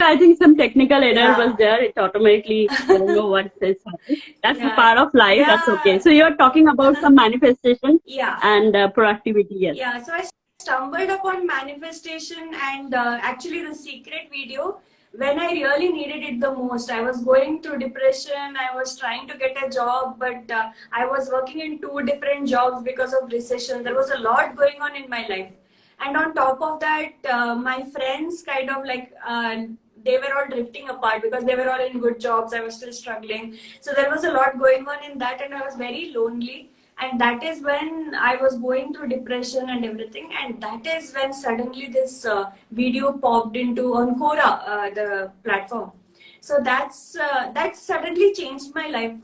I think some technical error was Yeah. there. It automatically, I don't know what this happened. That's the Yeah. part of life. That's okay. Yeah. So you're talking about some manifestation Yeah. and productivity. Yes. Yeah. So I stumbled upon manifestation and actually the secret video when I really needed it the most. I was going through depression. I was trying to get a job, but I was working in two different jobs because of recession. There was a lot going on in my life. And on top of that, my friends kind of like, they were all drifting apart because they were all in good jobs. I was still struggling. So there was a lot going on in that, and I was very lonely. And that is when I was going through depression and everything. And that is when suddenly this video popped into on Quora, the platform. So that suddenly changed my life.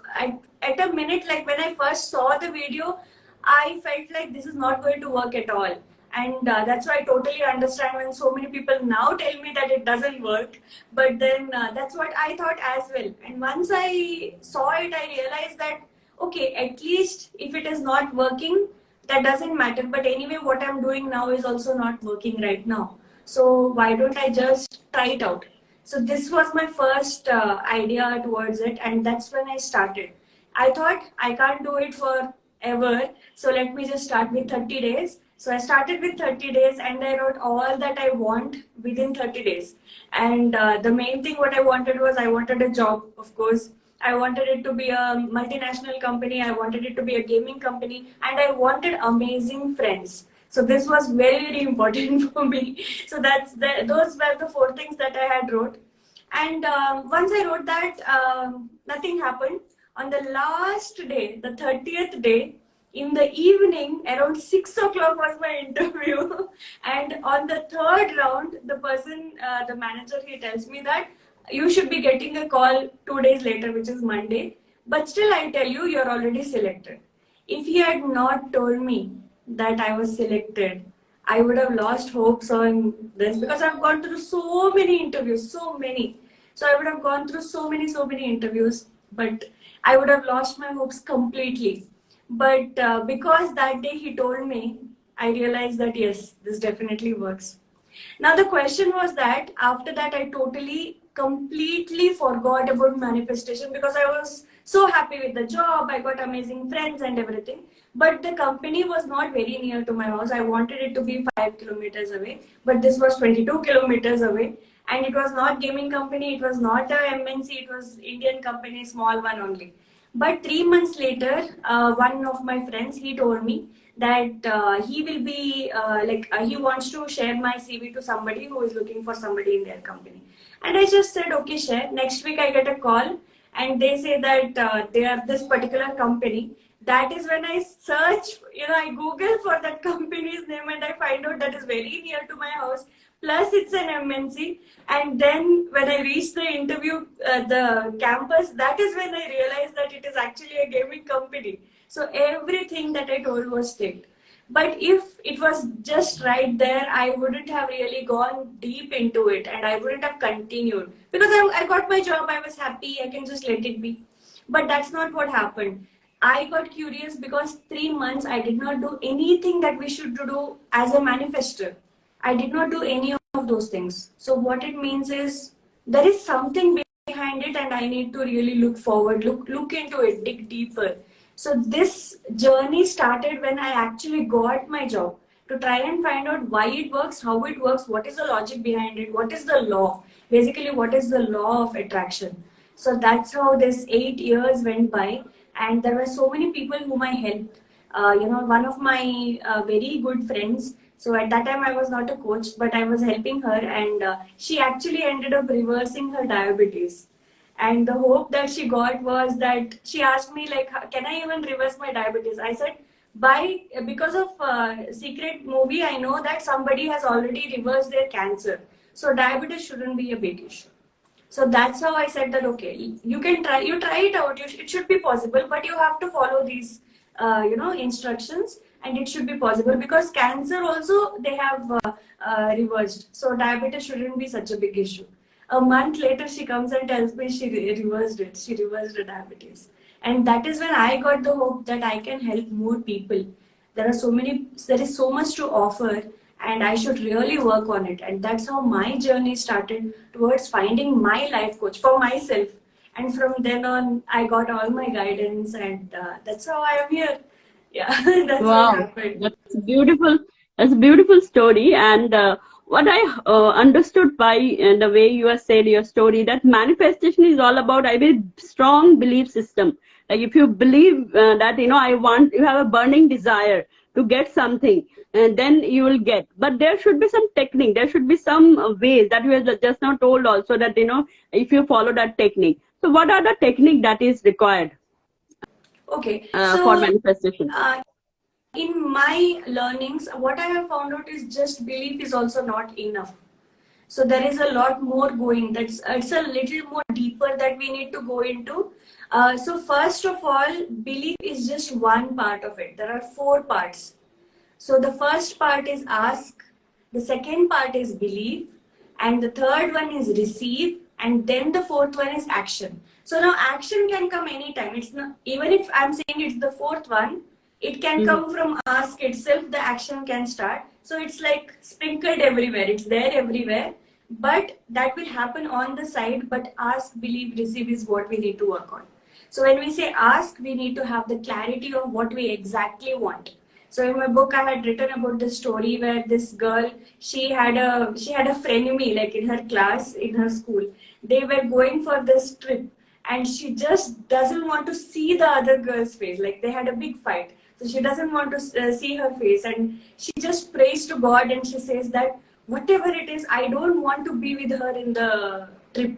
At a minute, like when I first saw the video, I felt like this is not going to work at all. And that's why I totally understand when so many people now tell me that it doesn't work. But then that's what I thought as well. And once I saw it, I realized that, okay, at least if it is not working, that doesn't matter. But anyway, what I'm doing now is also not working right now. So why don't I just try it out? So this was my first idea towards it, and that's when I started. I thought I can't do it for ever, so let me just start with 30 days. So I started with 30 days, and I wrote all that I want within 30 days. And the main thing what I wanted was I wanted a job, of course. I wanted it to be a multinational company. I wanted it to be a gaming company, and I wanted amazing friends. So this was very, very important for me. So those were the four things that I had wrote. And once I wrote that, nothing happened. On the last day, the 30th day, in the evening, around 6 o'clock was my interview. And on the third round, the person, the manager, he tells me that you should be getting a call 2 days later, which is Monday. But still, I tell you, you're already selected. If he had not told me that I was selected, I would have lost hopes on this because I've gone through so many interviews, so many. So I would have gone through so many interviews, but I would have lost my hopes completely. But because that day he told me, I realized that yes, this definitely works. Now the question was that after that I totally completely forgot about manifestation because I was so happy with the job. I got amazing friends and everything. But the company was not very near to my house. I wanted it to be 5 kilometers away, but this was 22 kilometers away. And it was not gaming company. It was not a MNC. It was Indian company, small one only. But 3 months later, one of my friends, he told me that he will be he wants to share my CV to somebody who is looking for somebody in their company. And I just said, okay, share. Next week I get a call and they say that they are this particular company. That is when I search, I Google for that company's name and I find out that is very near to my house. Plus, it's an MNC. And then when I reached the interview, the campus, that is when I realized that it is actually a gaming company. So everything that I told was ticked. But if it was just right there, I wouldn't have really gone deep into it and I wouldn't have continued. Because I got my job, I was happy, I can just let it be. But that's not what happened. I got curious because 3 months I did not do anything that we should do as a manifester. I did not do any of those things. So what it means is there is something behind it and I need to really look forward, look into it, dig deeper. So this journey started when I actually got my job to try and find out why it works, how it works, what is the logic behind it, what is the law, basically what is the law of attraction. So that's how this 8 years went by, and there were so many people whom I helped. One of my very good friends. So at that time I was not a coach, but I was helping her, and she actually ended up reversing her diabetes. And the hope that she got was that she asked me like, can I even reverse my diabetes? I said, because of secret movie, I know that somebody has already reversed their cancer. So diabetes shouldn't be a big issue. So that's how I said that, okay, you try it out. It should be possible, but you have to follow these, instructions, and it should be possible because cancer also they have reversed. So diabetes shouldn't be such a big issue. A month later, she comes and tells me she reversed it. She reversed the diabetes, and that is when I got the hope that I can help more people. There is so much to offer, and I should really work on it. And that's how my journey started towards finding my life coach for myself. And from then on, I got all my guidance, and that's how I am here. Yeah, that's what Wow, happened. that's beautiful. That's a beautiful story. And what I understood by the way you have said your story, that manifestation is all about a very strong belief system. Like if you believe that, I want, you have a burning desire to get something, and then you will get. But there should be some technique. There should be some ways that you have just now told also that, if you follow that technique. So what are the technique that is required Okay, for so manifestation? uh, in my learnings, what I have found out is just belief is also not enough. So there is a lot more going. It's a little more deeper that we need to go into. So first of all, belief is just one part of it. There are four parts. So the first part is ask, the second part is believe, and the third one is receive, and then the fourth one is action. So now action can come anytime. It's not, even if I'm saying it's the fourth one, it can Mhm. come from ask itself, the action can start. So it's like sprinkled everywhere. It's there everywhere. But that will happen on the side. But ask, believe, receive is what we need to work on. So when we say ask, we need to have the clarity of what we exactly want. So in my book, I had written about the story where this girl, she had a frenemy, like in her class, in her school. They were going for this trip, and she just doesn't want to see the other girl's face. Like they had a big fight, so she doesn't want to see her face, and she just prays to God, and she says that whatever it is, I don't want to be with her in the trip.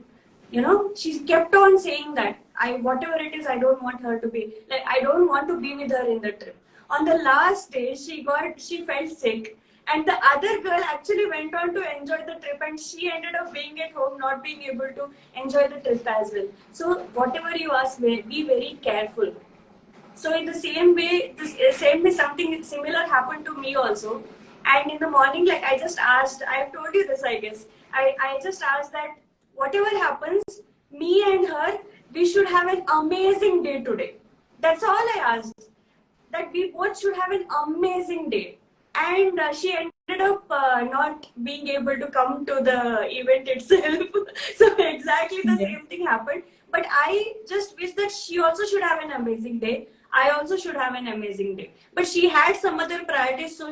She kept on saying that whatever it is, I don't want her to be, like, I don't want to be with her in the trip. On the last day, she felt sick, and the other girl actually went on to enjoy the trip, and she ended up being at home, not being able to enjoy the trip as well. So whatever you ask, be very careful. So in the same way, something similar happened to me also. And in the morning, like I just asked, I've told you this, I guess. I just asked that whatever happens, me and her, we should have an amazing day today. That's all I asked. That we both should have an amazing day. And she ended up not being able to come to the event itself. So exactly the Yeah. same thing happened. But I just wish that she also should have an amazing day. I also should have an amazing day. But she had some other priorities, so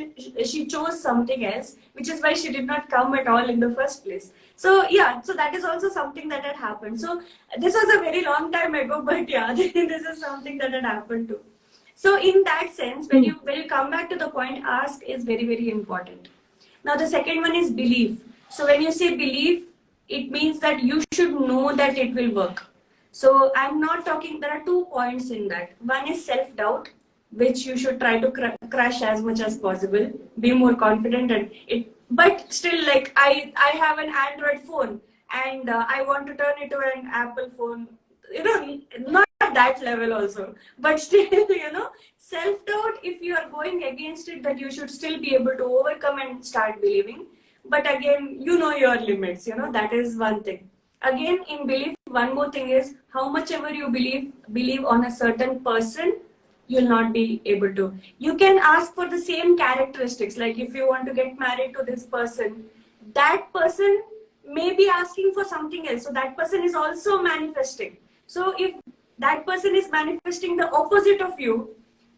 she chose something else, which is why she did not come at all in the first place. So yeah, so that is also something that had happened. So this was a very long time ago, but yeah, this is something that had happened too. So in that sense, when you come back to the point, ask is very, very important. Now the second one is belief. So when you say belief, it means that you should know that it will work. So I'm not talking, there are 2 points in that. One is self-doubt, which you should try to crush as much as possible. Be more confident, and it, but still, like I have an Android phone, and I want to turn it to an Apple phone. Not at that level also, but still, self-doubt, if you are going against it, that you should still be able to overcome and start believing. But again, your limits, that is one thing. Again, in belief, one more thing is how much ever you believe on a certain person, you'll not be able to. You can ask for the same characteristics. Like if you want to get married to this person, that person may be asking for something else. So that person is also manifesting. So if that person is manifesting the opposite of you,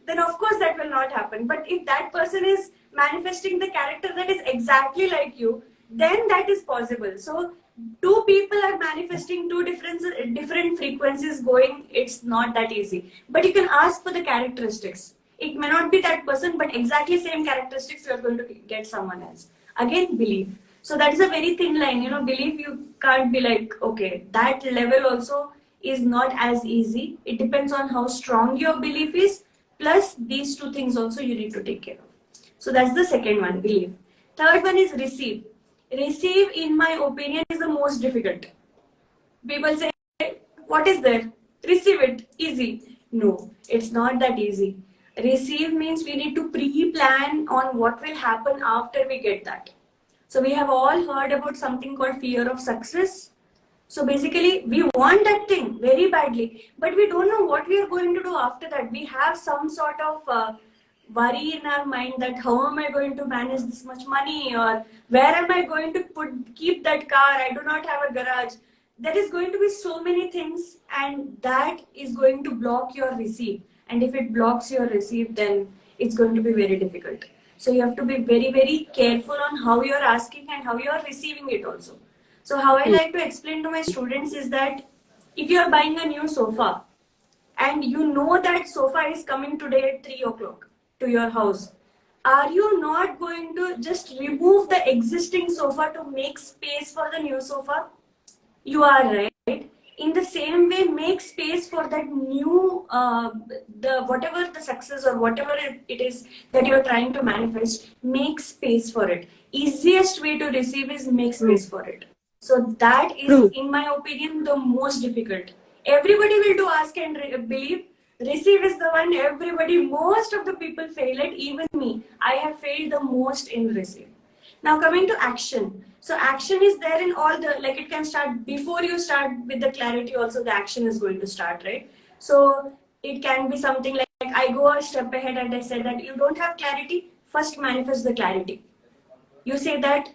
then of course that will not happen. But if that person is manifesting the character that is exactly like you, then that is possible. So two people are manifesting two different frequencies going, it's not that easy. But you can ask for the characteristics. It may not be that person, but exactly same characteristics you are going to get someone else. Again, belief. So that is a very thin line. Belief, you can't be like, okay, that level also is not as easy. It depends on how strong your belief is. Plus, these two things also you need to take care of. So that's the second one, belief. Third one is receive. Receive, in my opinion, is the most difficult. People say, what is there? Receive it. Easy. No, it's not that easy. Receive means we need to pre-plan on what will happen after we get that. So we have all heard about something called fear of success. So basically, we want that thing very badly, but we don't know what we are going to do after that. We have some sort of worry in our mind that how am I going to manage this much money, or where am I going to keep that car? I do not have a garage. There is going to be so many things, and that is going to block your receive. And if it blocks your receive, then it's going to be very difficult. So you have to be very, very careful on how you're asking and how you're receiving it also. So how I like to explain to my students is that if you are buying a new sofa and you know that sofa is coming today at 3 o'clock to your house, are you not going to just remove the existing sofa to make space for the new sofa? You are, right. In the same way, make space for that new, the whatever the success or whatever it is that you're trying to manifest. Make space for it. Easiest way to receive is make True. space for it. So that is, True. in my opinion, the most difficult. Everybody will do ask and believe. Receive is the one everybody, most of the people fail at. Even me, I have failed the most in receive. Now coming to action. So action is there in all the, like it can start before you start with the clarity also, the action is going to start, right? So it can be something like I go a step ahead and I said that you don't have clarity, first manifest the clarity. You say that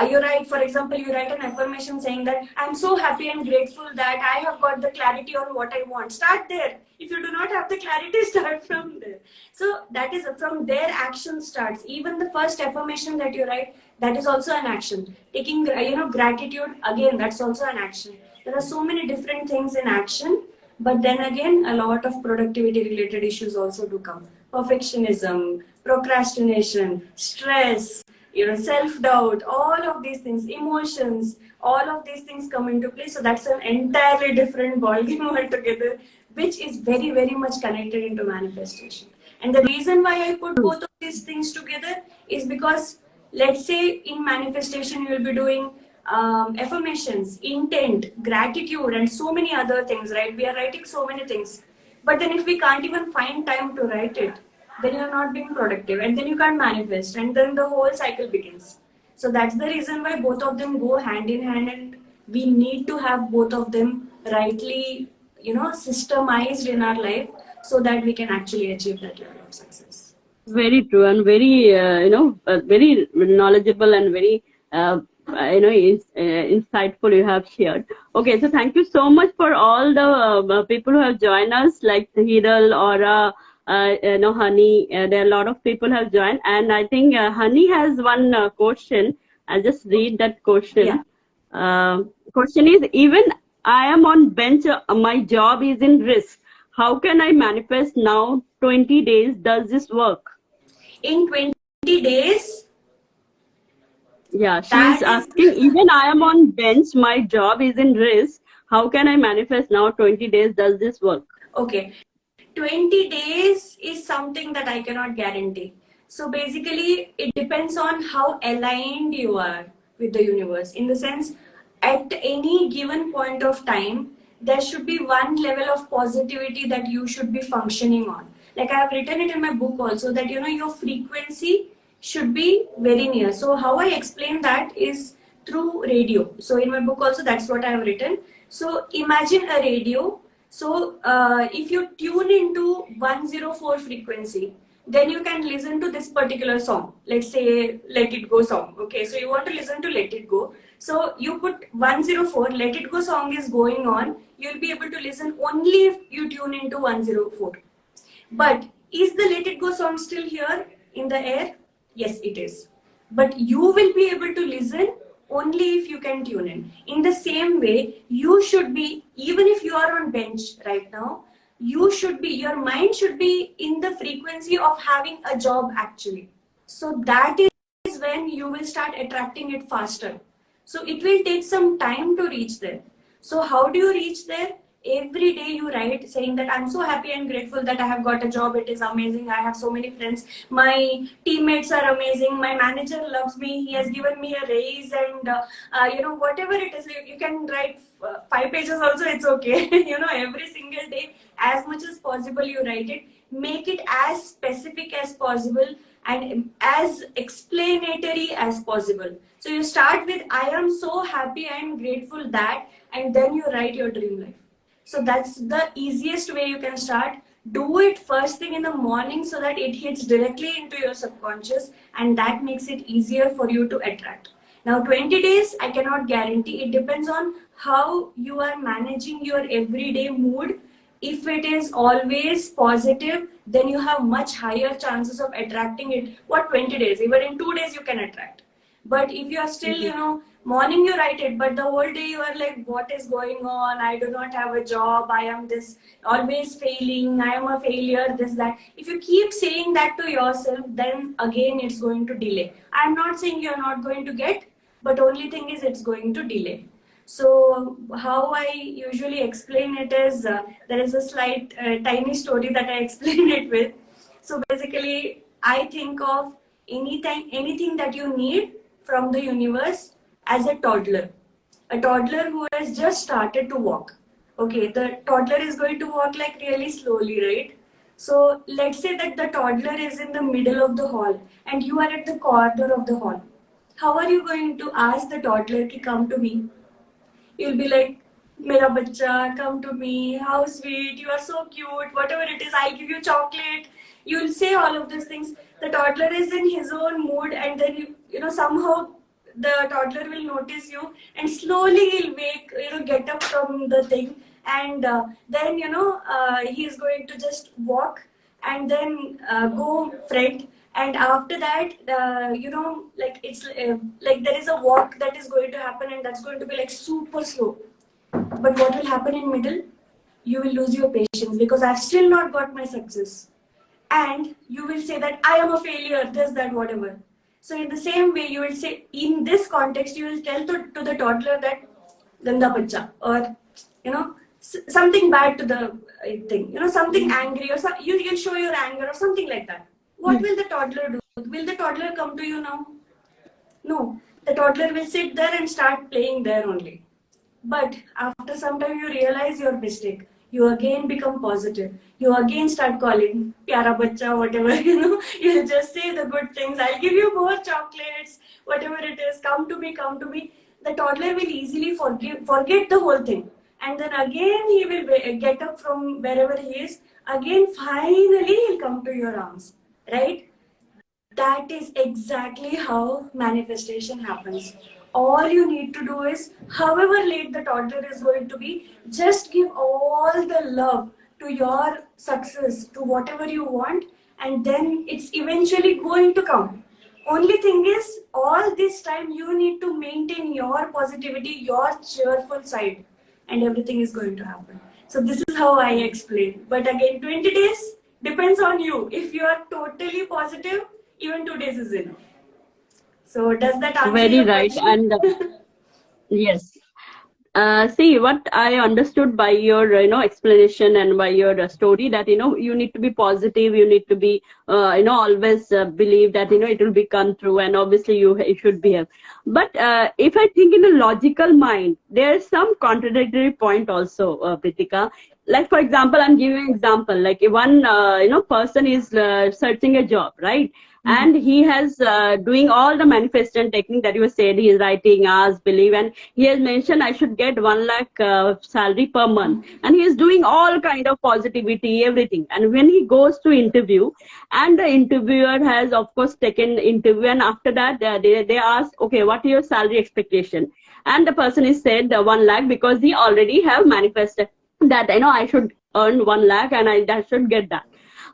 you write, for example, you write an affirmation saying that I'm so happy and grateful that I have got the clarity on what I want. Start there. If you do not have the clarity, start from there. So that is from there action starts. Even the first affirmation that you write, that is also an action. Taking gratitude, again, that's also an action. There are so many different things in action, but then again, a lot of productivity related issues also do come. Perfectionism, procrastination, stress, self-doubt, all of these things, emotions, all of these things come into play. So that's an entirely different ballgame altogether, which is very, very much connected into manifestation. And the reason why I put both of these things together is because, let's say in manifestation, you will be doing affirmations, intent, gratitude, and so many other things, right? We are writing so many things. But then if we can't even find time to write it, then you're not being productive, and then you can't manifest, and then the whole cycle begins. So that's the reason why both of them go hand in hand, and we need to have both of them rightly, systemized in our life so that we can actually achieve that level of success. Very true, and very very knowledgeable and very insightful you have shared. Okay, so thank you so much for all the people who have joined us, like Hiral, Aura, Honey. There are a lot of people have joined, and I think Honey has one question. I'll just read that Yeah. question. Question is, even I am on bench, my job is in risk. How can I manifest now 20 days? Does this work? In 20 days, Yeah, she is that is asking, even I am on bench, my job is in risk. How can I manifest now 20 days? Does this work? okay. 20 days is something that I cannot guarantee. So basically, it depends on how aligned you are with the universe. In the sense, at any given point of time, there should be one level of positivity that you should be functioning on. Like I have written it in my book also, that your frequency should be very near. So how I explain that is through radio. So in my book also, that's what I have written. So imagine a radio. So if you tune into 104 frequency, then you can listen to this particular song. Let's say Let It Go song. Okay, so you want to listen to Let It Go. So you put 104, Let It Go song is going on. You'll be able to listen only if you tune into 104. But is the Let It Go song still here in the air? Yes, it is. But you will be able to listen only if you can tune in. In the same way, you should be, even if you are on bench right now, your mind should be in the frequency of having a job actually. So that is when you will start attracting it faster. So it will take some time to reach there. So how do you reach there? Every day you write saying that I'm so happy and grateful that I have got a job. It is amazing. I have so many friends. My teammates are amazing. My manager loves me. He has given me a raise, and whatever it is, you can write 5 pages also. It's okay. Every single day, as much as possible, you write it. Make it as specific as possible and as explanatory as possible. So you start with I am so happy and grateful that, and then you write your dream life. So that's the easiest way you can start. do it first thing in the morning so that it hits directly into your subconscious, and that makes it easier for you to attract. Now 20 days I cannot guarantee, it depends on how you are managing your everyday mood. If it is always positive, then you have much higher chances of attracting it. What, 20 days? Even in 2 days you can attract. But if you are still, morning you write it, but the whole day you are like, what is going on? I do not have a job. I am this, always failing. I am a failure, this, that. If you keep saying that to yourself, then again it's going to delay. I'm not saying you're not going to get, but only thing is it's going to delay. So how I usually explain it is, there is a slight tiny story that I explain it with. So basically, I think of anything that you need from the universe as a toddler. A toddler who has just started to walk. Okay, the toddler is going to walk like really slowly, right? So let's say that the toddler is in the middle of the hall and you are at the corner of the hall. How are you going to ask the toddler to come to me? You'll be like, Mera bacha, come to me, how sweet, you are so cute, whatever it is, I'll give you chocolate. You'll say all of these things. The toddler is in his own mood, and then somehow the toddler will notice you, and slowly he'll get up from the thing, and then he's going to just walk, and then go front, and after that like it's like there is a walk that is going to happen, and that's going to be like super slow. But what will happen in middle? You will lose your patience because I've still not got my success. And you will say that I am a failure, this, that, whatever. So in the same way, you will say, in this context, you will tell to the toddler that ganda bacha, or something bad to the thing, something angry, or you'll show your anger or something like that. What will the toddler do? Will the toddler come to you now? No. The toddler will sit there and start playing there only. But after some time you realize your mistake. You again become positive. You again start calling pyara bacha, whatever, You'll just say the good things. I'll give you more chocolates, whatever it is. Come to me, come to me. The toddler will easily forget the whole thing. And then again he will get up from wherever he is. Again, finally he'll come to your arms. Right? That is exactly how manifestation happens. All you need to do is, however late the toddler is going to be, just give all the love to your success, to whatever you want, and then it's eventually going to come. Only thing is, all this time you need to maintain your positivity, your cheerful side, and everything is going to happen. So this is how I explain. But again, 20 days depends on you. If you are totally positive, even 2 days is enough. So does that answer Very your right. question? And yes. See, what I understood by your explanation and by your story, that you need to be positive, you need to be always believe that it will become true, and obviously you should be. But if I think in a logical mind, there's some contradictory point also, Preethika. Like for example, I'm giving an example. Like if one person is searching a job, right? And he has doing all the manifestation technique that you said. He is writing, ask, believe, and he has mentioned I should get 1 lakh salary per month, and he is doing all kind of positivity, everything. And when he goes to interview, and the interviewer has of course taken interview, and after that they ask, okay, what is your salary expectation? And the person is said 1 lakh, because he already have manifested that I should earn 1 lakh and I should get that.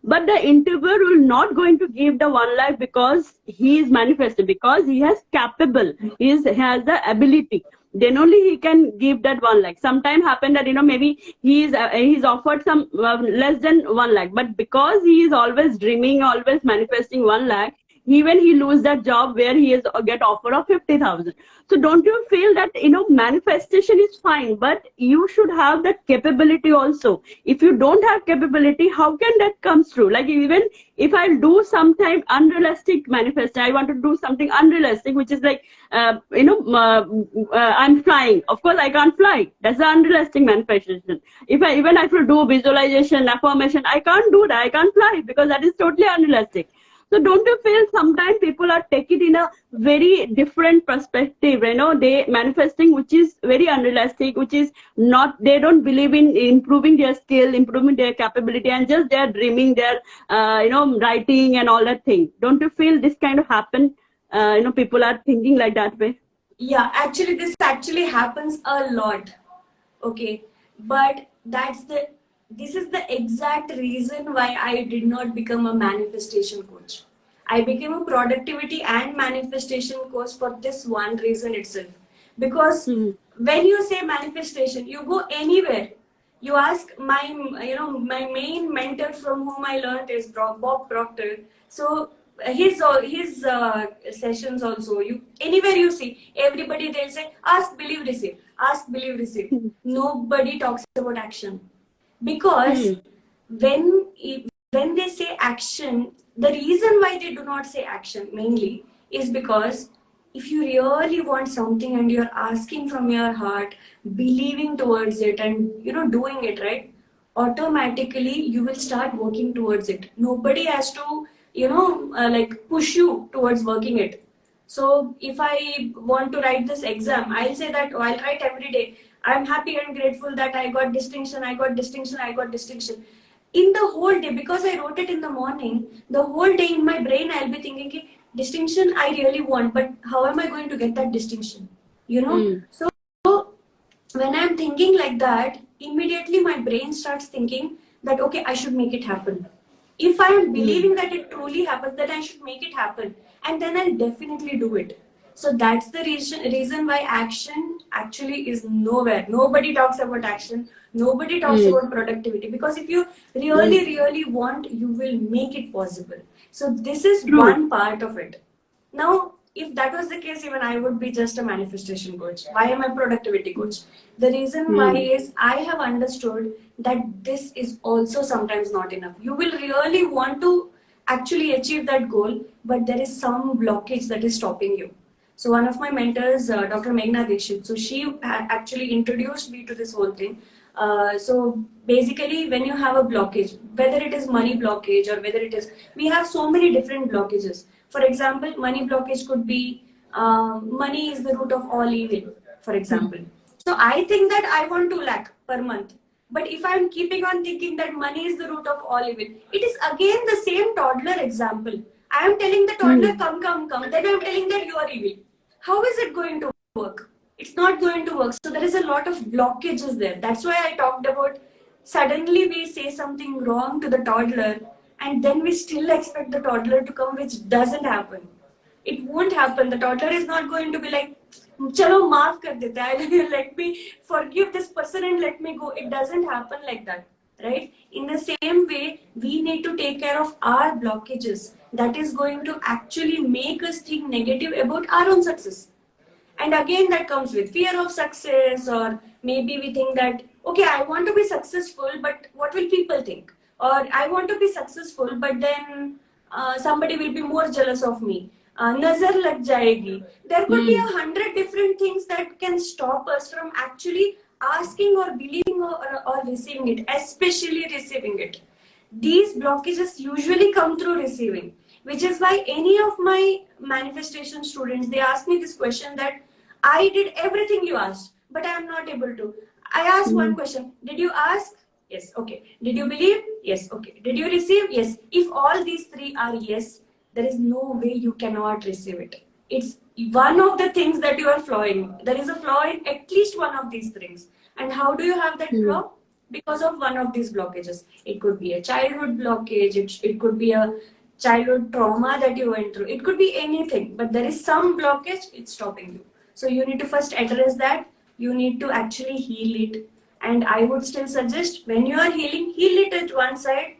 But the interviewer will not going to give the 1 lakh because he is manifested, because he has capable, he has the ability. Then only he can give that 1 lakh. Sometime happen that maybe he's offered some less than 1 lakh, but because he is always dreaming, always manifesting 1 lakh, even he lose that job where he is get offer of 50,000. So don't you feel that manifestation is fine, but you should have that capability also. If you don't have capability, how can that come through? Like even if I do sometime unrealistic manifestation, I want to do something unrealistic, which is like I'm flying. Of course I can't fly. That's the unrealistic manifestation. If I have to do visualization, affirmation, I can't do that. I can't fly because that is totally unrealistic. So don't you feel sometimes people are taking it in a very different perspective, they manifesting which is very unrealistic, which is not, they don't believe in improving their skill, improving their capability, and just they're dreaming, they're writing and all that thing. Don't you feel this kind of happen? People are thinking like that way. Yeah, actually, this actually happens a lot. Okay, but this is the exact reason why I did not become a manifestation coach. I became a productivity and manifestation coach for this one reason itself. Because Hmm. when you say manifestation, you go anywhere. You ask my main mentor from whom I learned is Bob Proctor. So his sessions also, you anywhere you see everybody, they'll say ask, believe, receive, ask, believe, receive. Hmm. Nobody talks about action. Because Hmm. when when they say action, the reason why they do not say action mainly is because if you really want something and you're asking from your heart, believing towards it, and doing it right, automatically you will start working towards it. Nobody has to like push you towards working it. So if I want to write this exam, I'll say that, oh, I'll write every day. I'm happy and grateful that I got distinction, I got distinction, I got distinction. In the whole day, because I wrote it in the morning, the whole day in my brain, I'll be thinking, "Okay, distinction I really want, but how am I going to get that distinction?" Hmm. So when I'm thinking like that, immediately my brain starts thinking that, okay, I should make it happen. If I am Hmm. believing that it truly happens, then I should make it happen. And then I'll definitely do it. So that's the reason why action actually is nowhere. Nobody talks about action. Nobody talks Hmm. about productivity. Because if you Hmm. really, really want, you will make it possible. So this is True. one part of it. Now, if that was the case, even I would be just a manifestation coach. Why am I a productivity coach? The reason why Hmm. is I have understood that this is also sometimes not enough. You will really want to actually achieve that goal, but there is some blockage that is stopping you. So one of my mentors, Dr. Meghna Dikshit, so she actually introduced me to this whole thing. So basically, when you have a blockage, whether it is money blockage or whether it is, we have so many different blockages. For example, money blockage could be money is the root of all evil, for example. So I think that I want 2 lakh per month. But if I'm keeping on thinking that money is the root of all evil, it is again the same toddler example. I am telling the toddler, Hmm. come, come, come. Then I'm telling that you are evil. How is it going to work? It's not going to work. So there is a lot of blockages there. That's why I talked about suddenly we say something wrong to the toddler and then we still expect the toddler to come, which doesn't happen. It won't happen. The toddler is not going to be like, chalo maaf kar dete hai, let me forgive this person and let me go. It doesn't happen like that, right? In the same way, we need to take care of our blockages that is going to actually make us think negative about our own success. And again, that comes with fear of success, or maybe we think that, okay, I want to be successful, but what will people think? Or I want to be successful, but then somebody will be more jealous of me. Nazar lag jayegi. There could be Hmm. 100 different things that can stop us from actually asking or believing or receiving it, especially receiving it. These blockages usually come through receiving, which is why any of my manifestation students, they ask me this question that I did everything you asked, but I am not able to. I ask Hmm. one question: did you ask? Yes. Okay. Did you believe? Yes. Okay. Did you receive? Yes. If all these three are yes, there is no way you cannot receive it. It's one of the things that you are flawing. There is a flaw in at least one of these things. And how do you have that Hmm. flaw? Because of one of these blockages. It could be a childhood blockage, it could be a childhood trauma that you went through, it could be anything, but there is some blockage, it's stopping you. So you need to first address that, you need to actually heal it. And I would still suggest, when you are healing, heal it at one side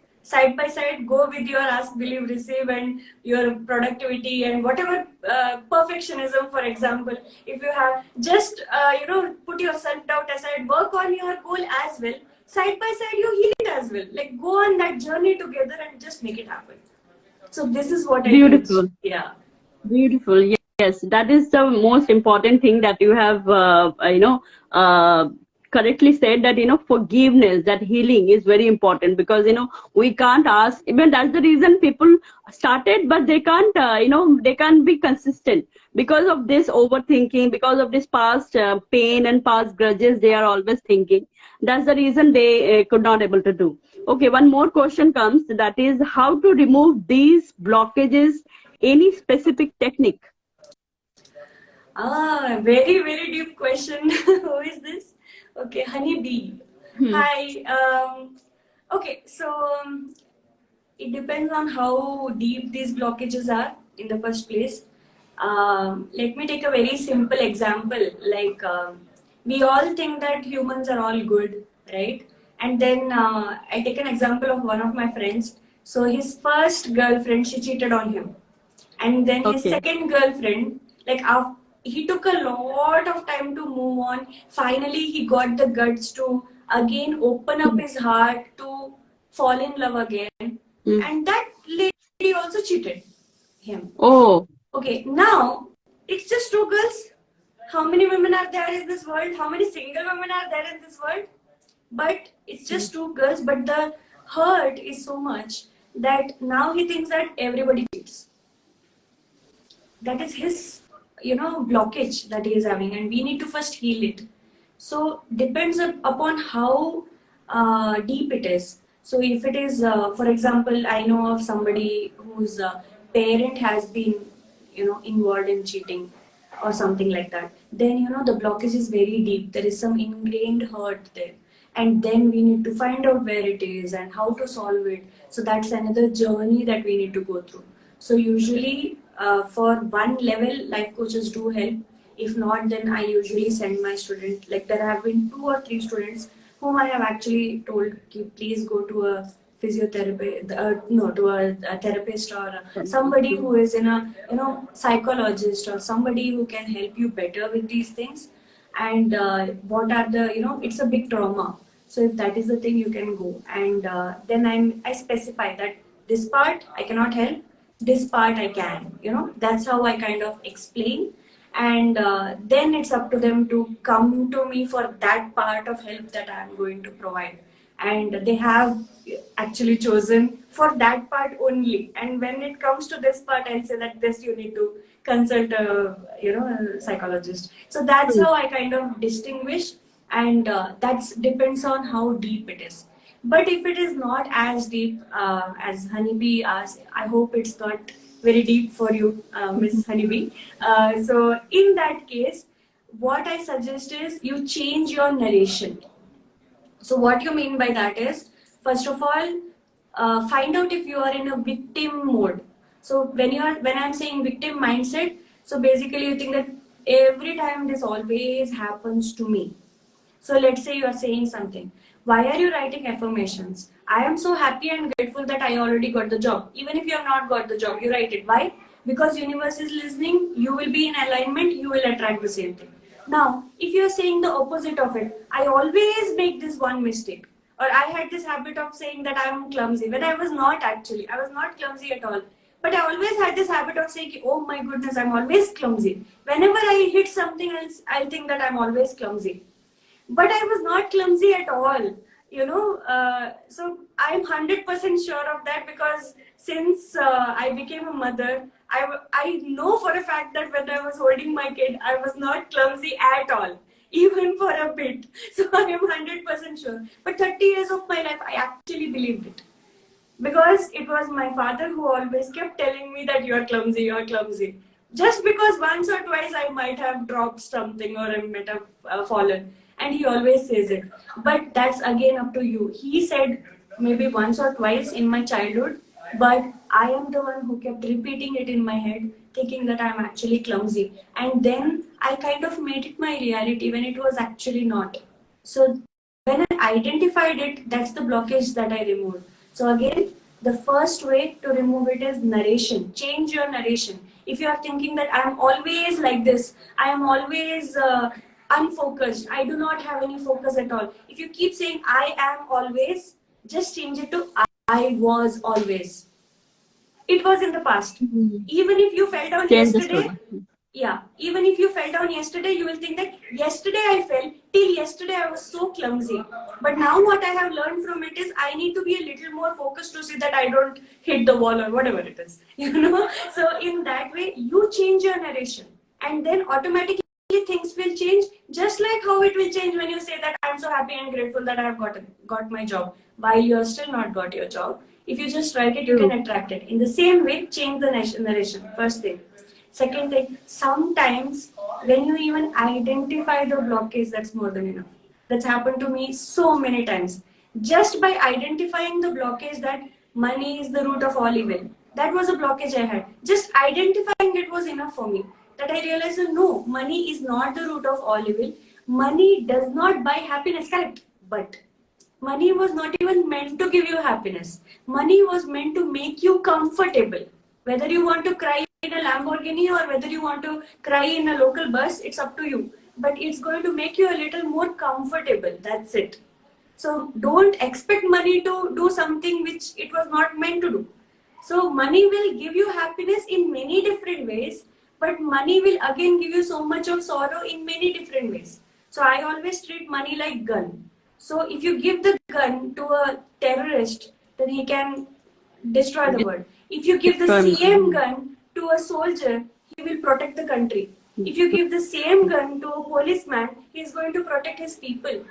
by side, go with your ask, believe, receive, and your productivity and whatever perfectionism, for example. If you have just put your self doubt aside, work on your goal as well. Side by side, you heal it as well. Like, go on that journey together and just make it happen. So this is what I teach. Beautiful. Yeah. Beautiful. Yes, that is the most important thing that you have, correctly said that, forgiveness, that healing is very important, because, we can't ask, even that's the reason people started, but they can't, they can't be consistent because of this overthinking, because of this past pain and past grudges they are always thinking. That's the reason they could not able to do. Okay, one more question comes, that is how to remove these blockages, any specific technique? Very, very deep question. Who is this? Okay, Honeybee. Hmm. Hi. Okay, so it depends on how deep these blockages are in the first place. Let me take a very simple example. Like, we all think that humans are all good, right? And then I take an example of one of my friends. So his first girlfriend, she cheated on him, and then his Okay. second girlfriend, like he took a lot of time to move on. Finally he got the guts to again open up Hmm. his heart to fall in love again, Hmm. and that lady also cheated him. Oh. Okay, now it's just two girls. How many women are there in this world? How many single women are there in this world? But it's Hmm. just two girls, but the hurt is so much that now he thinks that everybody cheats. That is his, blockage that he is having, and we need to first heal it. So depends upon how deep it is. So if it is, for example, I know of somebody whose parent has been, involved in cheating or something like that, then the blockage is very deep. There is some ingrained hurt there, and then we need to find out where it is and how to solve it. So that's another journey that we need to go through. So usually, for one level, life coaches do help. If not, then I usually send my student. Like, there have been 2 or 3 students whom I have actually told, please go to a physiotherapist, no, to a therapist, or somebody who is in a, psychologist, or somebody who can help you better with these things. And what are the, it's a big trauma. So if that is the thing, you can go. And then I specify that this part I cannot help, this part I can. That's how I kind of explain. And then it's up to them to come to me for that part of help that I'm going to provide. And they have actually chosen for that part only. And when it comes to this part, I'll say that this you need to consult a psychologist. So that's Hmm. how I kind of distinguish, and that depends on how deep it is. But if it is not as deep as Honeybee asked, I hope it's not very deep for you, Miss Honeybee. So in that case, what I suggest is you change your narration. So what you mean by that is, first of all, find out if you are in a victim mode. So when I'm saying victim mindset, so basically you think that every time this always happens to me. So let's say you are saying something. Why are you writing affirmations? I am so happy and grateful that I already got the job. Even if you have not got the job, you write it. Why? Because universe is listening, you will be in alignment, you will attract the same thing. Now, if you are saying the opposite of it, I always make this one mistake. Or I had this habit of saying that I am clumsy, when I was not actually. I was not clumsy at all. But I always had this habit of saying, oh my goodness, I'm always clumsy. Whenever I hit something else, I'll think that I'm always clumsy, but I was not clumsy at all. So I'm 100% sure of that, because since I became a mother, I know for a fact that when I was holding my kid, I was not clumsy at all, even for a bit. So I am 100% sure. But 30 years of my life, I actually believed it, because it was my father who always kept telling me that you're clumsy, just because once or twice I might have dropped something, or I might have fallen, and he always says it. But that's again up to you. He said maybe once or twice in my childhood, but I am the one who kept repeating it in my head, thinking that I'm actually clumsy, and then I kind of made it my reality when it was actually not. So when I identified it, that's the blockage that I removed. So again, the first way to remove it is narration. Change your narration. If you are thinking that I am always like this, I am always unfocused, I do not have any focus at all. If you keep saying I am always, just change it to I was always. It was in the past. Hmm. Even if you fell down Change the yesterday, story. Yeah, even if you fell down yesterday, you will think that yesterday I fell, till yesterday I was so clumsy. But now what I have learned from it is I need to be a little more focused to see that I don't hit the wall or whatever it is. So in that way, you change your narration, and then automatically things will change, just like how it will change when you say that I'm so happy and grateful that I have got my job, while you're still not got your job. If you just write it, you can True. attract it. In the same way, change the narration. First thing. Second thing, sometimes when you even identify the blockage, that's more than enough. That's happened to me so many times. Just by identifying the blockage that money is the root of all evil, that was a blockage I had. Just identifying it was enough for me. That I realized that no, money is not the root of all evil. Money does not buy happiness, correct? But money was not even meant to give you happiness. Money was meant to make you comfortable. Whether you want to cry in a Lamborghini or whether you want to cry in a local bus, it's up to you. But it's going to make you a little more comfortable. That's it. So don't expect money to do something which it was not meant to do. So money will give you happiness in many different ways, but money will again give you so much of sorrow in many different ways. So I always treat money like gun. So if you give the gun to a terrorist, then he can destroy the world. If you give the Destroy. same gun to a soldier, he will protect the country. If you give the same gun to a policeman, he is going to protect his people.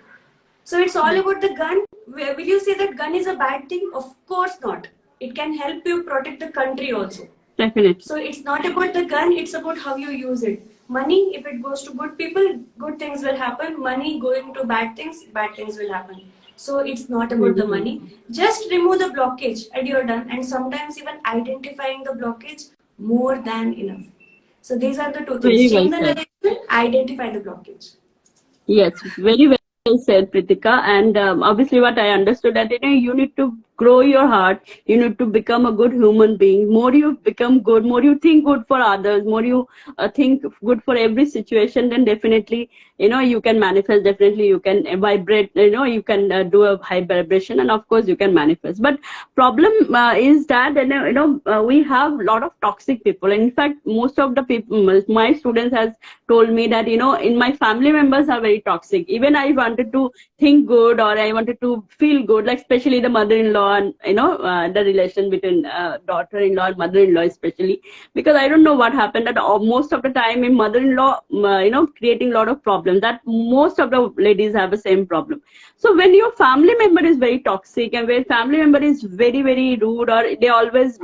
So it's all about the gun. Will you say that gun is a bad thing? Of course not. It can help you protect the country also. Definitely. So it's not about the gun, it's about how you use it. Money, if it goes to good people, good things will happen. Money going to bad things will happen. So it's not about the money. Just remove the blockage and you're done. And sometimes even identifying the blockage more than enough. So these are the two things. Very well Change the said. narration, identify the blockage. Yes, very well said, Pritika. And obviously, what I understood that you need to grow your heart. You need to become a good human being. More you become good, more you think good for others, more you think good for every situation. Then definitely, you can manifest. Definitely, you can vibrate. You can do a high vibration, and of course, you can manifest. But problem is that we have a lot of toxic people. In fact, most of the people, my students has told me that in my family members are very toxic. Even I wanted to think good or I wanted to feel good, like especially the mother-in-law and the relation between daughter-in-law and mother-in-law, especially because I don't know what happened that most of the time in mother-in-law creating a lot of problems, that most of the ladies have the same problem. So when your family member is very toxic and when family member is very very rude or they always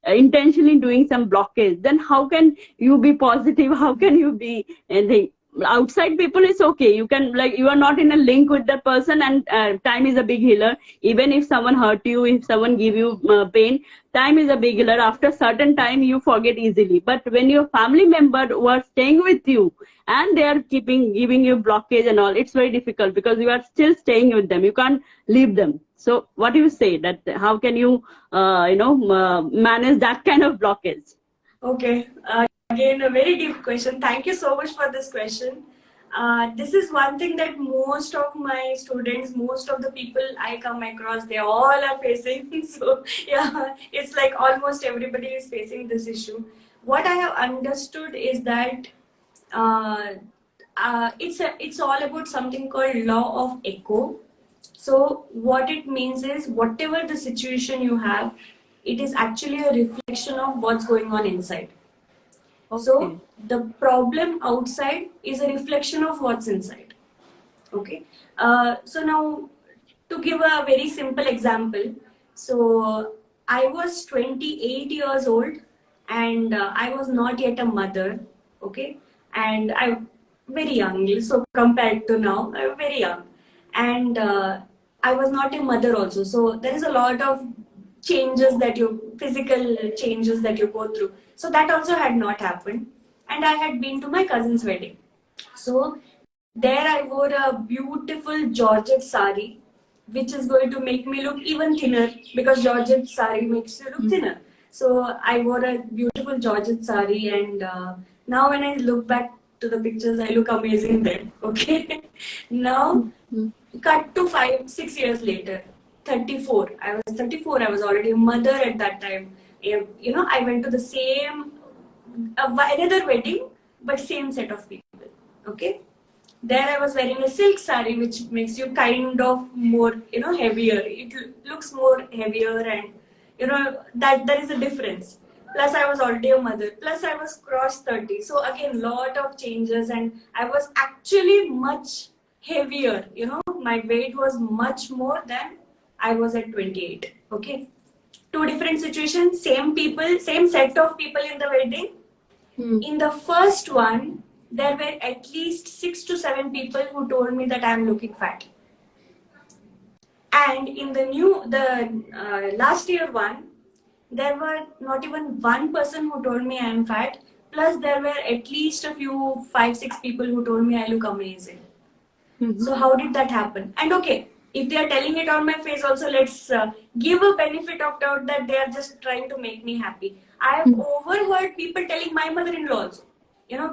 intentionally doing some blockage, then how can you be positive? How can you be anything? Outside people is okay, you can, like, you are not in a link with the person, and time is a big healer. Even if someone hurt you, if someone give you pain, time is a big healer. After certain time you forget easily. But when your family member who are staying with you and they are giving you blockage and all, it's very difficult because you are still staying with them, you can't leave them. So what do you say, that how can you manage that kind of blockage? Okay, again, a very deep question. Thank you so much for this question. This is one thing that most of my students, most of the people I come across, they all are facing. So, yeah, it's like almost everybody is facing this issue. What I have understood is that uh, it's all about something called law of echo. So what it means is whatever the situation you have, it is actually a reflection of what's going on inside. Okay. So the problem outside is a reflection of what's inside. Okay. So now, to give a very simple example, so I was 28 years old and I was not yet a mother. Okay. And I'm very young. So compared to now, I'm very young. And I was not a mother also. So there is a lot of physical changes that you go through. So that also had not happened. And I had been to my cousin's wedding. So there I wore a beautiful Georgette sari, which is going to make me look even thinner because Georgette sari makes you look thinner. So I wore a beautiful Georgette sari, and now when I look back to the pictures, I look amazing then. Okay. Now, cut to 6 years later, 34. I was 34. I was already a mother at that time. I went to the same another wedding, but same set of people. Okay. There I was wearing a silk sari, which makes you kind of more, heavier. It looks more heavier, and that there is a difference. Plus, I was already a mother. Plus, I was cross 30. So again, lot of changes, and I was actually much heavier. My weight was much more than I was at 28. Okay, two different situations, same people, same set of people in the wedding. In the first one, there were at least 6 to 7 people who told me that I'm looking fat. And in the last year one, there were not even one person who told me I'm fat. Plus, there were at least a few 5, 6 people who told me I look amazing. So how did that happen? And okay, if they are telling it on my face also, let's give a benefit of doubt that they are just trying to make me happy. I have overheard people telling my mother-in-law also, your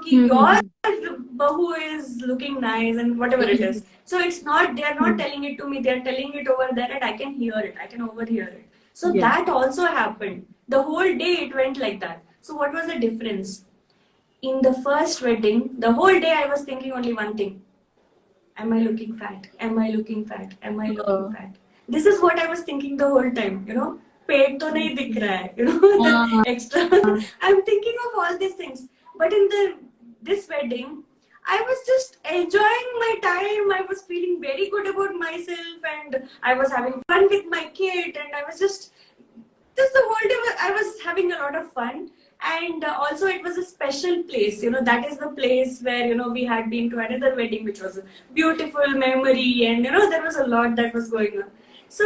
bahu is looking nice and whatever it is. So it's not, they are not telling it to me, they are telling it over there, and I can hear it, I can overhear it. So that also happened. The whole day it went like that. So what was the difference? In the first wedding, the whole day I was thinking only one thing. Am I looking fat? Am I looking fat? Am I looking fat? This is what I was thinking the whole time, Pet to nahi dikh raha hai, the extra. I'm thinking of all these things. But in this wedding, I was just enjoying my time. I was feeling very good about myself, and I was having fun with my kid, and I was just the whole day I was having a lot of fun. And also it was a special place, that is the place where, we had been to another wedding, which was a beautiful memory, and, there was a lot that was going on. So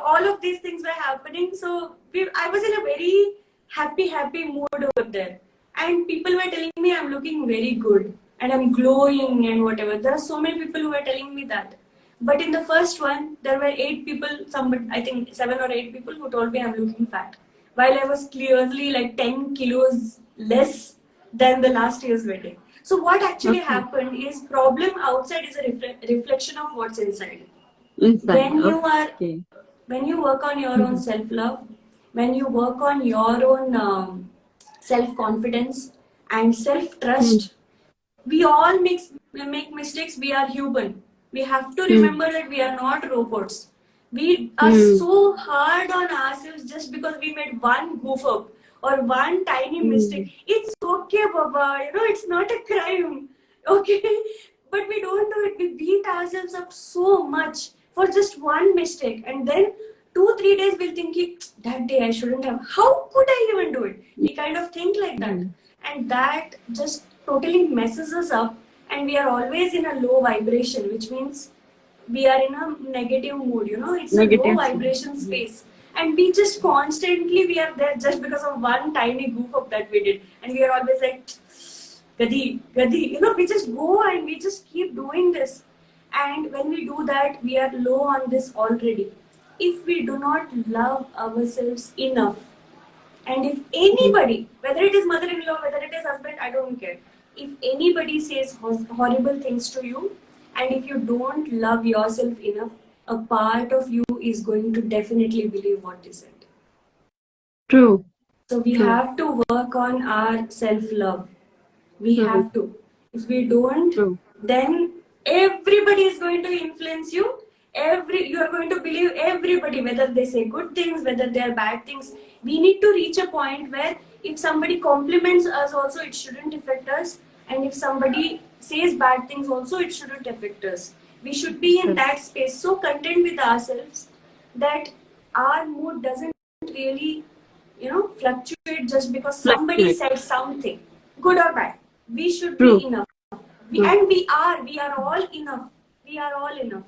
all of these things were happening. So I was in a very happy mood over there. And people were telling me I'm looking very good and I'm glowing and whatever. There are so many people who were telling me that. But in the first one, there were 8 people, I think 7 or 8 people who told me I'm looking fat. While I was clearly like 10 kilos less than the last year's wedding. So what actually happened is problem outside is a reflection of what's inside. When you work on your own self-love, when you work on your own self-confidence and self-trust, we all make mistakes. We are human. We have to remember that we are not robots. We are so hard on ourselves just because we made one goof up or one tiny mistake. It's okay, Baba. It's not a crime. Okay? But we don't do it. We beat ourselves up so much for just one mistake. And then 2-3 days we'll think, that day I shouldn't have. How could I even do it? We kind of think like that. And that just totally messes us up. And we are always in a low vibration, which means we are in a negative mood, it's a low vibration space. And we just constantly, we are there just because of one tiny goof up that we did. And we are always like, Gadi, we just go and we just keep doing this. And when we do that, we are low on this already. If we do not love ourselves enough, and if anybody, whether it is mother-in-law, whether it is husband, I don't care. If anybody says horrible things to you, and if you don't love yourself enough, a part of you is going to definitely believe what is it. True. So we have to work on our self-love. We have to. If we don't, then everybody is going to influence you. You are going to believe everybody, whether they say good things, whether they are bad things. We need to reach a point where if somebody compliments us also, it shouldn't affect us. And if somebody says bad things also, it shouldn't affect us. We should be in that space, so content with ourselves that our mood doesn't really, fluctuate just because somebody said something, good or bad. We should be enough. And we are all enough. We are all enough.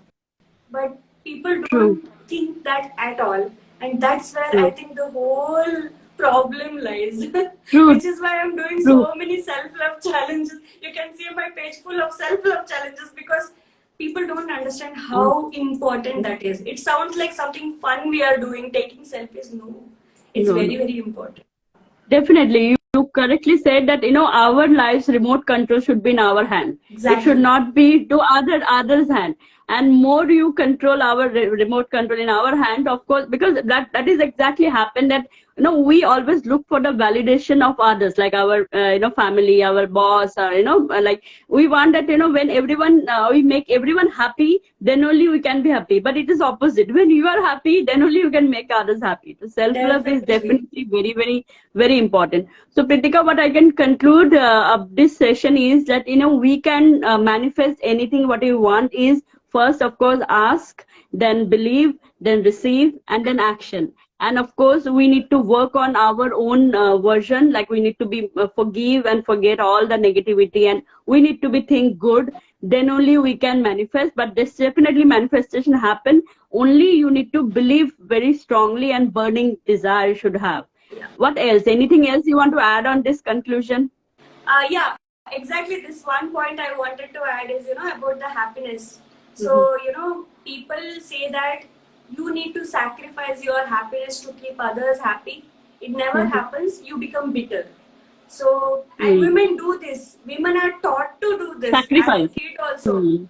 But people don't think that at all. And that's where I think the whole problem lies. Which is why I'm doing so many self-love challenges. You can see my page full of self-love challenges because people don't understand how important that is. It sounds like something fun we are doing, taking selfies. No, it's very, very important. Definitely. You correctly said that, our lives remote control should be in our hand. Exactly. It should not be to others' hand. and more you control our remote control in our hand, of course, because that is exactly happened that we always look for the validation of others, like our family, our boss, or like we want that when everyone we make everyone happy, then only we can be happy. But it is opposite. When you are happy, then only you can make others happy. So self love is Definitely. definitely very, very, very important. So Preethika, what I can conclude of this session is that we can manifest anything what you want is first, of course, ask, then believe, then receive, and then action. And of course, we need to work on our own version. Like we need to be forgive and forget all the negativity, and we need to be think good. Then only we can manifest. But this definitely manifestation happen. Only you need to believe very strongly and burning desire should have. Yeah. What else? Anything else you want to add on this conclusion? Yeah, exactly. This one point I wanted to add is, about the happiness. Mm-hmm. So, people say that you need to sacrifice your happiness to keep others happy. It never Mm-hmm. happens. You become bitter. So, and Mm. women do this. Women are taught to do this as a Sacrifice. kid also. Mm.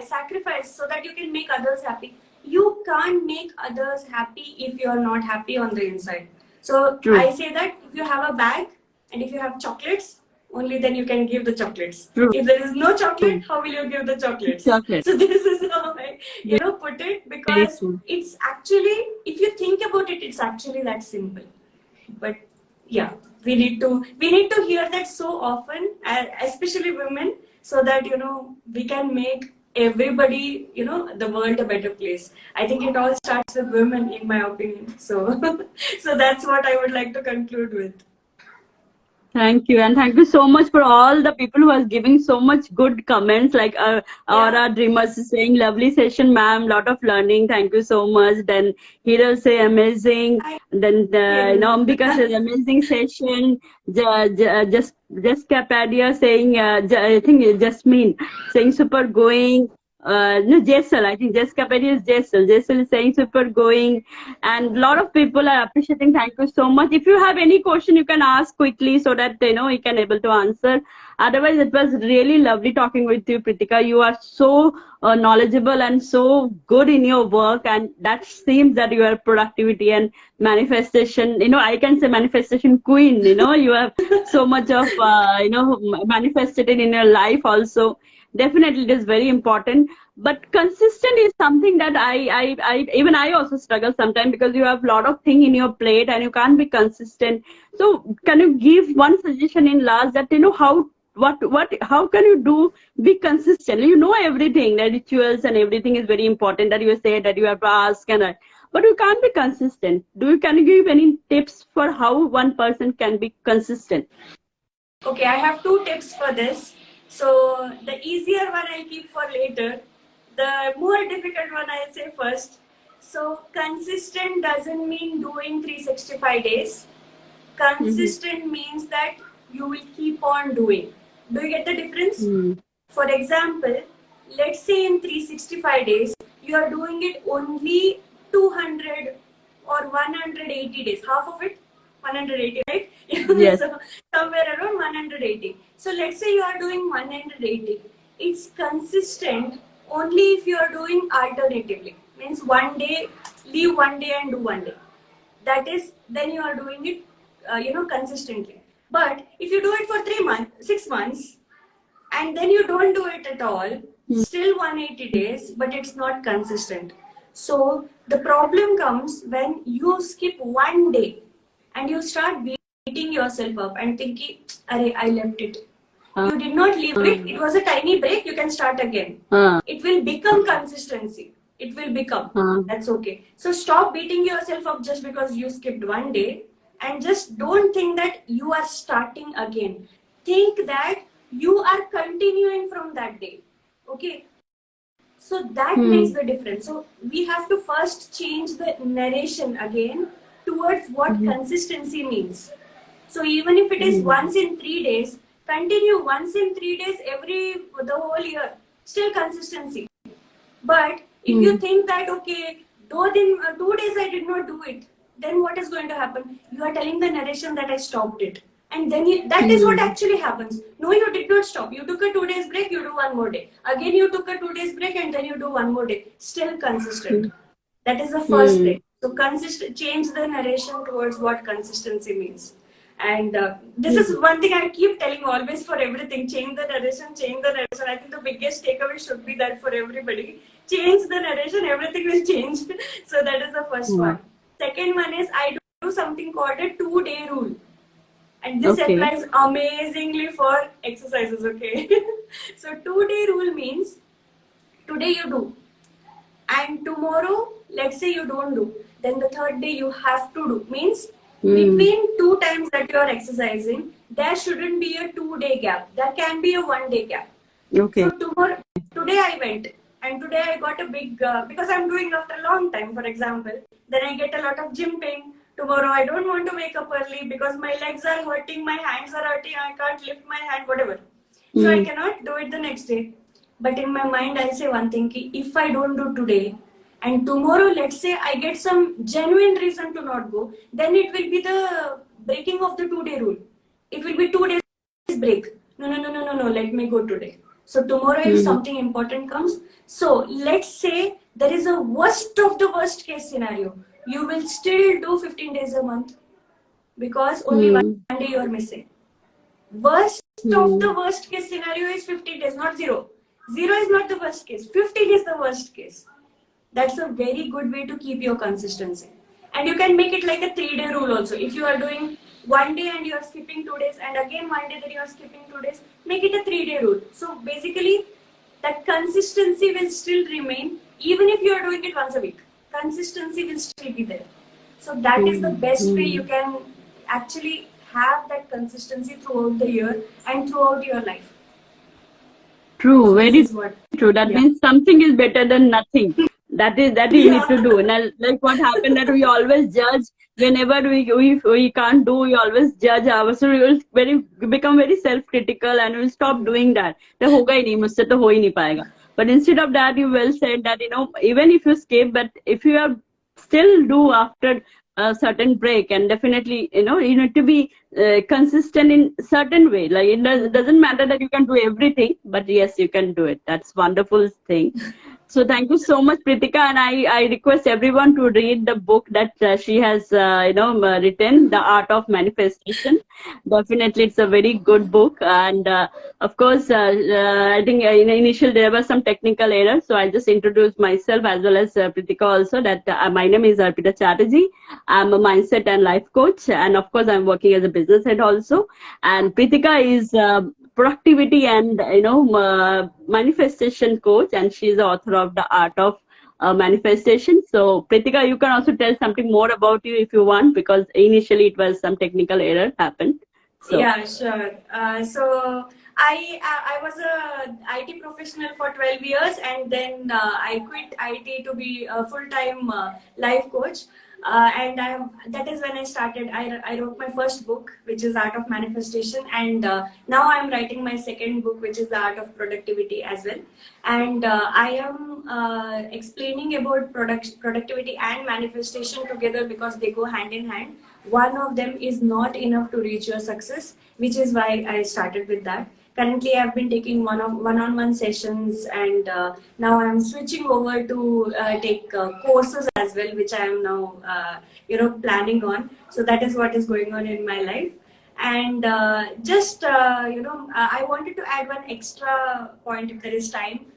Sacrifice so that you can make others happy. You can't make others happy if you're not happy on the inside. So, True. I say that if you have a bag and if you have chocolates, only then you can give the chocolates. True. If there is no chocolate, how will you give the chocolates? Chocolate. So this is how I, put it, Very because true. it's actually, if you think about it, it's actually that simple. But yeah, we need to hear that so often, especially women, so that we can make everybody, the world a better place. I think it all starts with women, in my opinion. So, so that's what I would like to conclude with. Thank you, and thank you so much for all the people who are giving so much good comments. Like Yeah. Aura Dreamers is saying, "Lovely session, ma'am. Lot of learning. Thank you so much." Then Hero say, "Amazing." I Then feel. Ambika says, "Amazing session." Just Capadia saying, I think Jasmine saying, "Super going." No, Jessel. I think Jessica Perry is Jessel. Jessel is saying super going, and a lot of people are appreciating. Thank you so much. If you have any question, you can ask quickly so that we can able to answer. Otherwise, it was really lovely talking with you, Preethika. You are so knowledgeable and so good in your work, and that seems that you are productivity and manifestation. I can say manifestation queen. You have so much of manifested in your life also. Definitely it is very important, but consistent is something that I also struggle sometimes, because you have a lot of thing in your plate and you can't be consistent. So can you give one suggestion in last, that how can you be consistent? Everything, the rituals and everything is very important, that you say that you have to ask, but you can't be consistent. Can you give any tips for how one person can be consistent? Okay, I have two tips for this. So the easier one I'll keep for later. The more difficult one I'll say first. So consistent doesn't mean doing 365 days. Mm-hmm. Consistent means that you will keep on doing. Do you get the difference? For example, let's say in 365 days, you are doing it only 200 or 180 days, half of it, 180, right? Yes. So somewhere around 180. So let's say you are doing 180. It's consistent only if you are doing alternatively. Means one day, leave one day and do one day. That is, then you are doing it, consistently. But if you do it for 3 months, 6 months, and then you don't do it at all, still 180 days, but it's not consistent. So the problem comes when you skip one day and you start beating yourself up and thinking, Arey, I left it. You did not leave it. It was a tiny break. You can start again. It will become consistency. It will become. That's okay. So stop beating yourself up just because you skipped one day, and just don't think that you are starting again. Think that you are continuing from that day. Okay. So that makes the difference. So we have to first change the narration again towards what consistency means. So even if it is once in 3 days, continue once in 3 days the whole year. Still consistency. But if you think that, okay, though in 2 days I did not do it, then what is going to happen? You are telling the narration that I stopped it. And then that is what actually happens. No, you did not stop. You took a 2 days break, you do one more day. Again, you took a 2 days break and then you do one more day. Still consistent. That is the first thing. So change the narration towards what consistency means. And this is one thing I keep telling always for everything. Change the narration, change the narration. I think the biggest takeaway should be that for everybody. Change the narration, everything will change. So that is the first one. Second one is I do something called a 2-day rule. And this applies amazingly for exercises, okay? So 2-day rule means today you do. And tomorrow, let's say you don't do. Then the third day you have to do. Means between 2 times that you are exercising, there shouldn't be a 2-day gap. There can be a 1-day gap. Okay. So today I went. And today I got a big, because I'm doing after a long time, for example. Then I get a lot of gym pain. Tomorrow I don't want to wake up early because my legs are hurting, my hands are hurting, I can't lift my hand, whatever. So I cannot do it the next day. But in my mind, I'll say one thing, if I don't do today and tomorrow, let's say I get some genuine reason to not go, then it will be the breaking of the 2-day rule. It will be 2 days break. No, let me go today. So tomorrow if something important comes, so let's say there is a worst of the worst case scenario. You will still do 15 days a month because only one day you are missing. Worst of the worst case scenario is 50 days, not 0. 0 is not the worst case. 15 is the worst case. That's a very good way to keep your consistency. And you can make it like a 3-day rule also. If you are doing 1 day and you are skipping 2 days and again 1 day that you are skipping 2 days, make it a 3-day rule. So basically that consistency will still remain even if you are doing it once a week. Consistency will still be there. So that is the best way you can actually have that consistency throughout the year and throughout your life. True, so very true. That means something is better than nothing. That you need to do. Now, like what happened that we always judge whenever we can't do. We always judge ourselves. So we will become very self-critical and we'll stop doing that. तो होगा ही नहीं मुझसे तो हो ही नहीं पाएगा. But instead of that, you well said that even if you skip, but if you are still do after a certain break, and definitely you need to be consistent in certain way. Like it doesn't matter that you can do everything, but yes, you can do it. That's wonderful thing. So thank you so much, Preethika, and I request everyone to read the book that she has written, The Art of Manifestation. Definitely, it's a very good book, and of course, I think initially there was some technical errors, so I'll just introduce myself as well as Preethika also. That my name is Arpita Chatterjee. I'm a mindset and life coach, and of course, I'm working as a business head also. And Preethika is productivity and manifestation coach, and she's the author of The Art of Manifestation. So Preethika, you can also tell something more about you if you want, because initially it was some technical error happened. So. Yeah, sure. So I was a IT professional for 12 years, and then I quit IT to be a full-time life coach. And that is when I started. I wrote my first book, which is Art of Manifestation, and now I'm writing my second book, which is The Art of Productivity as well. And I am explaining about productivity and manifestation together because they go hand in hand. One of them is not enough to reach your success, which is why I started with that. Currently, I've been taking one-on-one sessions, and now I'm switching over to take courses as well, which I am now, planning on. So that is what is going on in my life. And I wanted to add one extra point if there is time.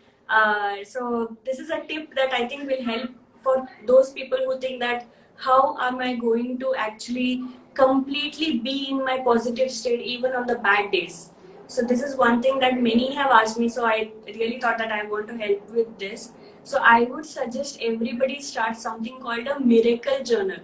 So this is a tip that I think will help for those people who think that how am I going to actually completely be in my positive state even on the bad days. So this is one thing that many have asked me, so I really thought that I want to help with this. So I would suggest everybody start something called a miracle journal.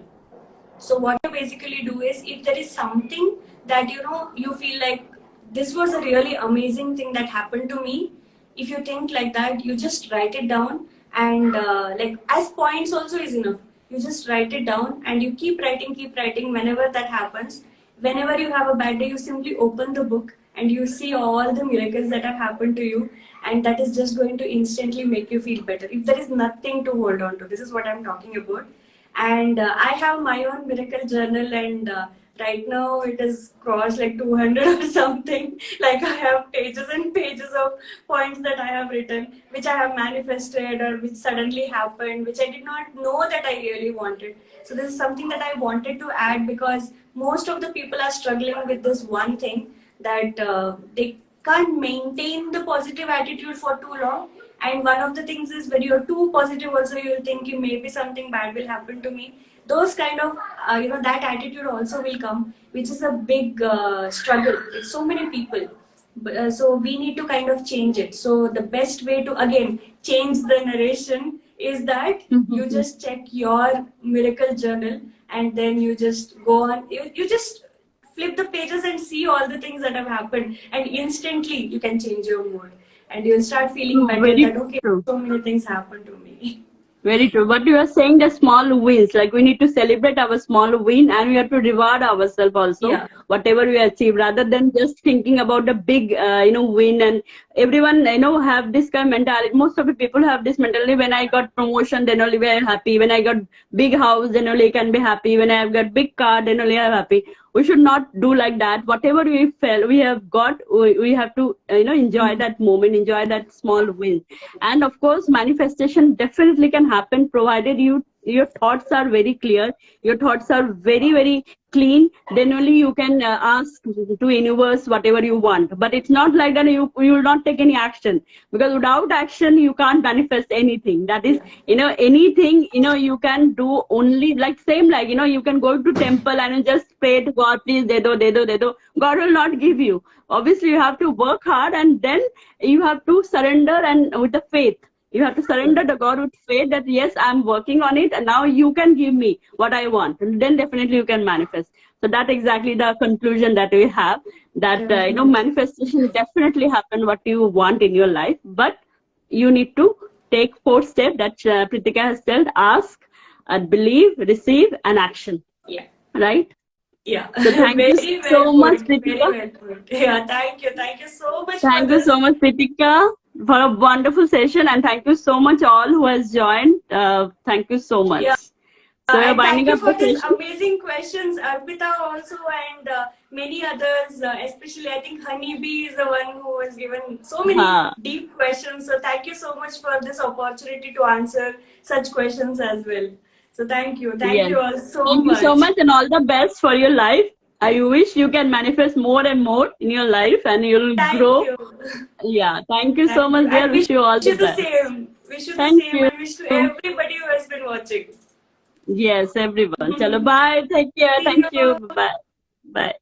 So what you basically do is, if there is something that you feel like this was a really amazing thing that happened to me, if you think like that, you just write it down, and like as points also is enough. You just write it down and you keep writing whenever that happens. Whenever you have a bad day, you simply open the book and you see all the miracles that have happened to you, and that is just going to instantly make you feel better. If there is nothing to hold on to, this is what I'm talking about. And I have my own miracle journal, and Right now it is crossed like 200 or something. Like I have pages and pages of points that I have written, which I have manifested or which suddenly happened, which I did not know that I really wanted. So this is something that I wanted to add, because most of the people are struggling with this one thing, that they can't maintain the positive attitude for too long. And one of the things is, when you're too positive also, you'll think maybe something bad will happen to me. Those kind of that attitude also will come, which is a big struggle with so many people. So we need to kind of change it. So the best way to again change the narration is that you just check your miracle journal, and then you just go on, you just flip the pages and see all the things that have happened, and instantly you can change your mood, and you'll start feeling True, better very that okay, true. so many things happened to me. Very true. But you are saying the small wins, like we need to celebrate our small win and we have to reward ourselves also, Yeah. whatever we achieve, rather than just thinking about the big, win. And everyone, have this kind of mentality. Most of the people have this mentality: when I got promotion, then only we are happy. When I got big house, then only I can be happy. When I have got big car, then only I am happy. We should not do like that. Whatever we have got, we have to, enjoy that moment, enjoy that small win. And of course, manifestation definitely can happen, provided your thoughts are very clear, your thoughts are very, very clean. Then only you can ask to universe whatever you want. But it's not like that you will not take any action, because without action you can't manifest anything. That is, Yeah. anything, you can do only, like same, like, you can go to temple and you just pray to God, please de do. God will not give you. Obviously you have to work hard, and then you have to surrender, and with the faith, you have to Yeah. surrender to God with faith that yes, I'm working on it, and now you can give me what I want, and then definitely you can manifest. So that exactly the conclusion that we have, that Definitely. manifestation definitely happen what you want in your life, but you need to take 4 steps that Preethika has said: ask, believe, receive, and action. Yeah. Right? Yeah. So thank you Very well so much, put. Very Preethika. well put. Yeah. Thank you. Thank you so much for Thank you this. so much, Preethika, for a wonderful session, and thank you so much all who has joined. Thank you so much. Yeah. So we're And thank winding you up the for this session. amazing questions, Arpita also, and many others. Especially, I think Honeybee is the one who has given so many Ha. deep questions. So thank you so much for this opportunity to answer such questions as well. So thank you. Thank Yes. you all so Thank you so much. much, and all the best for your life. I wish you can manifest more and more in your life, and you'll Thank grow. you. Yeah. Thank you so Thank you. much, dear. And wish Wish you all the you the best. same. Wish you the Thank same, you. and wish to everybody who has been watching. Yes, everyone. Chalo, bye. Take care. See Thank you. you. Bye. Bye.